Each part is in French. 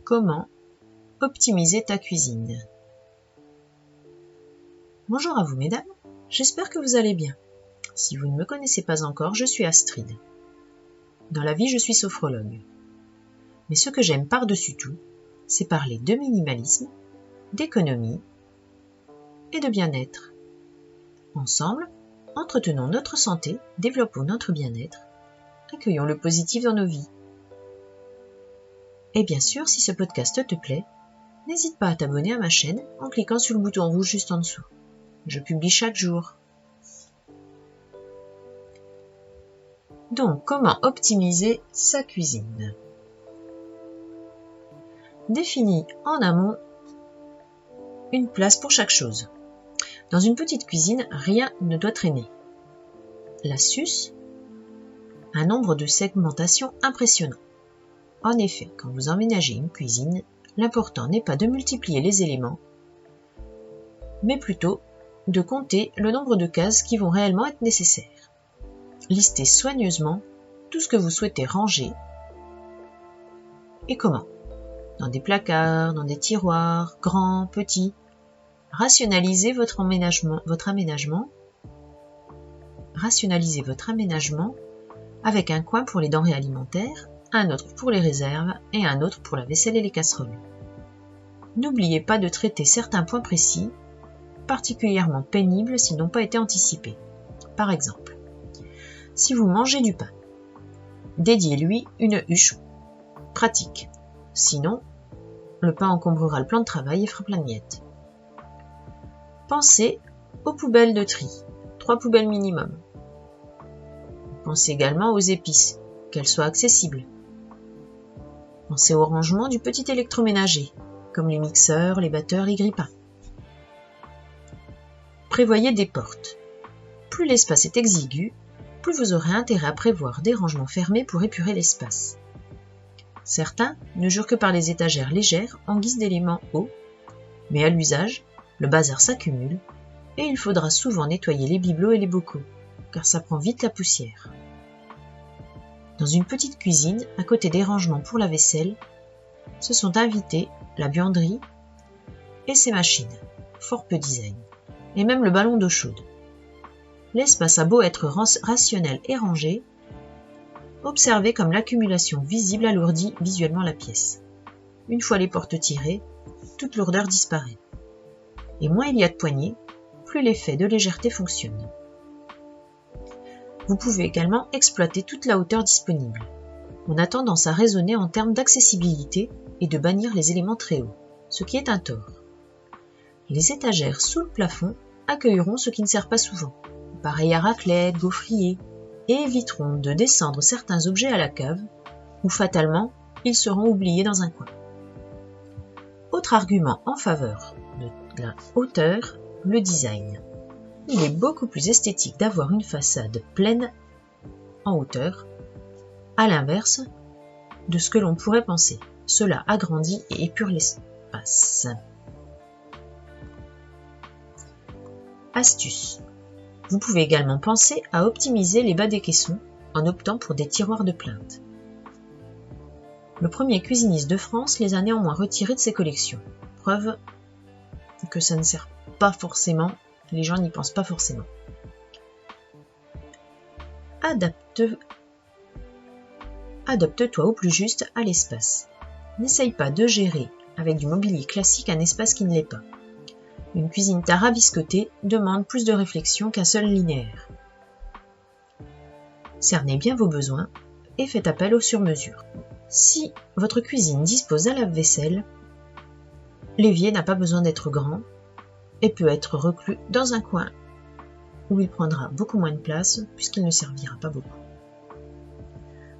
Comment optimiser ta cuisine? Bonjour à vous mesdames, j'espère que vous allez bien. Si vous ne me connaissez pas encore, je suis Astrid. Dans la vie, je suis sophrologue. Mais ce que j'aime par-dessus tout, c'est parler de minimalisme, d'économie et de bien-être. Ensemble, entretenons notre santé, développons notre bien-être, accueillons le positif dans nos vies. Et bien sûr, si ce podcast te plaît, n'hésite pas à t'abonner à ma chaîne en cliquant sur le bouton rouge juste en dessous. Je publie chaque jour. Donc, comment optimiser sa cuisine? Définis en amont une place pour chaque chose. Dans une petite cuisine, rien ne doit traîner. L'astuce, un nombre de segmentations impressionnant. En effet, quand vous emménagez une cuisine, l'important n'est pas de multiplier les éléments, mais plutôt de compter le nombre de cases qui vont réellement être nécessaires. Listez soigneusement tout ce que vous souhaitez ranger et comment. Dans des placards, dans des tiroirs, grands, petits. Rationalisez votre aménagement avec un coin pour les denrées alimentaires, un autre pour les réserves et un autre pour la vaisselle et les casseroles. N'oubliez pas de traiter certains points précis, particulièrement pénibles s'ils n'ont pas été anticipés. Par exemple, si vous mangez du pain, dédiez-lui une huche pratique. Sinon, le pain encombrera le plan de travail et fera plein de miettes. Pensez aux poubelles de tri, 3 poubelles minimum. Pensez également aux épices, qu'elles soient accessibles. Pensez au rangement du petit électroménager, comme les mixeurs, les batteurs, les grille-pains. Prévoyez des portes. Plus l'espace est exigu, plus vous aurez intérêt à prévoir des rangements fermés pour épurer l'espace. Certains ne jurent que par les étagères légères en guise d'éléments hauts, mais à l'usage, le bazar s'accumule et il faudra souvent nettoyer les bibelots et les bocaux, car ça prend vite la poussière. Dans une petite cuisine, à côté des rangements pour la vaisselle, se sont invités la buanderie et ses machines, fort peu design, et même le ballon d'eau chaude. L'espace a beau être rationnel et rangé, observez comme l'accumulation visible alourdit visuellement la pièce. Une fois les portes tirées, toute lourdeur disparaît. Et moins il y a de poignées, plus l'effet de légèreté fonctionne. Vous pouvez également exploiter toute la hauteur disponible. On a tendance à raisonner en termes d'accessibilité et de bannir les éléments très hauts, ce qui est un tort. Les étagères sous le plafond accueilleront ce qui ne sert pas souvent, pareil à raclette, gaufrier, et éviteront de descendre certains objets à la cave, où fatalement, ils seront oubliés dans un coin. Autre argument en faveur de la hauteur, le design. Il est beaucoup plus esthétique d'avoir une façade pleine en hauteur, à l'inverse de ce que l'on pourrait penser. Cela agrandit et épure l'espace. Astuce. Vous pouvez également penser à optimiser les bas des caissons en optant pour des tiroirs de plainte. Le premier cuisiniste de France les a néanmoins retirés de ses collections. Preuve que ça ne sert pas forcément, les gens n'y pensent pas forcément. Adapte-toi au plus juste à l'espace. N'essaye pas de gérer avec du mobilier classique un espace qui ne l'est pas. Une cuisine tarabiscotée demande plus de réflexion qu'un seul linéaire. Cernez bien vos besoins et faites appel au sur-mesure. Si votre cuisine dispose d'un lave-vaisselle, l'évier n'a pas besoin d'être grand et peut être reclus dans un coin où il prendra beaucoup moins de place puisqu'il ne servira pas beaucoup.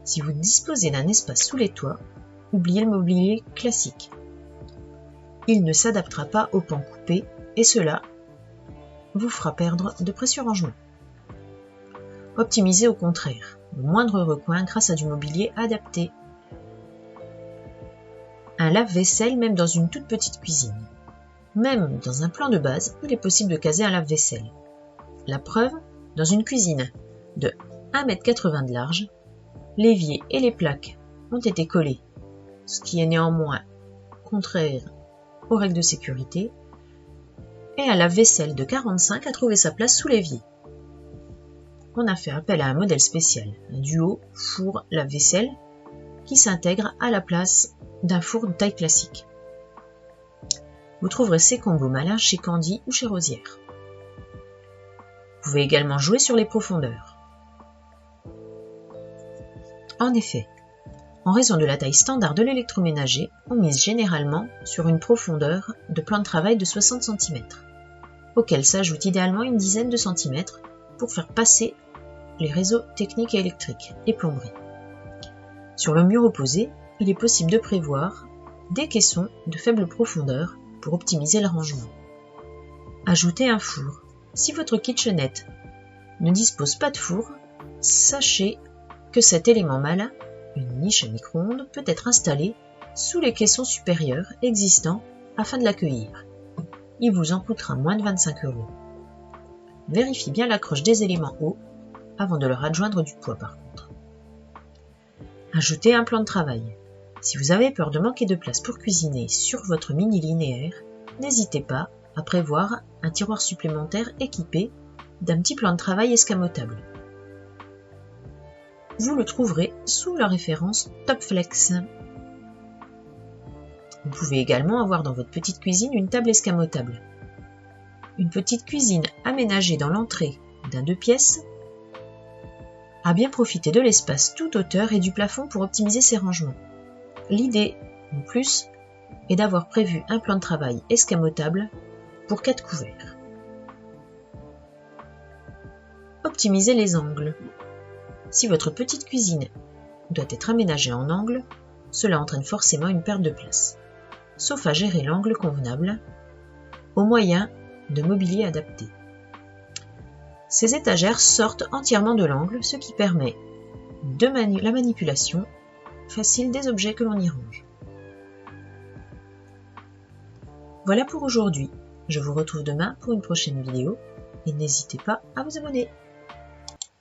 Si vous disposez d'un espace sous les toits, oubliez le mobilier classique. Il ne s'adaptera pas aux pans coupés et cela vous fera perdre de précieux rangements. Optimisez au contraire, le moindre recoin grâce à du mobilier adapté. Un lave-vaisselle même dans une toute petite cuisine. Même dans un plan de base, il est possible de caser un lave-vaisselle. La preuve, dans une cuisine de 1,80 m de large, l'évier et les plaques ont été collés, ce qui est néanmoins contraire aux règles de sécurité, et à la vaisselle de 45 à trouver sa place sous l'évier. On a fait appel à un modèle spécial, un duo four lave-vaisselle qui s'intègre à la place d'un four de taille classique. Vous trouverez ces combos malins chez Candy ou chez Rosière. Vous pouvez également jouer sur les profondeurs. En effet, en raison de la taille standard de l'électroménager, on mise généralement sur une profondeur de plan de travail de 60 cm, auquel s'ajoute idéalement une dizaine de centimètres pour faire passer les réseaux techniques et électriques et plomberie. Sur le mur opposé, il est possible de prévoir des caissons de faible profondeur pour optimiser le rangement. Ajoutez un four. Si votre kitchenette ne dispose pas de four, sachez que cet élément malin, une niche à micro-ondes, peut être installé sous les caissons supérieurs existants afin de l'accueillir. Il vous en coûtera moins de 25 €. Vérifiez bien l'accroche des éléments hauts avant de leur adjoindre du poids par contre. Ajoutez un plan de travail. Si vous avez peur de manquer de place pour cuisiner sur votre mini linéaire, n'hésitez pas à prévoir un tiroir supplémentaire équipé d'un petit plan de travail escamotable. Vous le trouverez sous la référence Topflex. Vous pouvez également avoir dans votre petite cuisine une table escamotable. Une petite cuisine aménagée dans l'entrée d'un 2 pièces a bien profité de l'espace toute hauteur et du plafond pour optimiser ses rangements. L'idée, en plus, est d'avoir prévu un plan de travail escamotable pour 4 couverts. Optimisez les angles. Si votre petite cuisine doit être aménagée en angle, cela entraîne forcément une perte de place, sauf à gérer l'angle convenable au moyen de mobilier adapté. Ces étagères sortent entièrement de l'angle, ce qui permet la manipulation facile des objets que l'on y range. Voilà pour aujourd'hui. Je vous retrouve demain pour une prochaine vidéo et n'hésitez pas à vous abonner.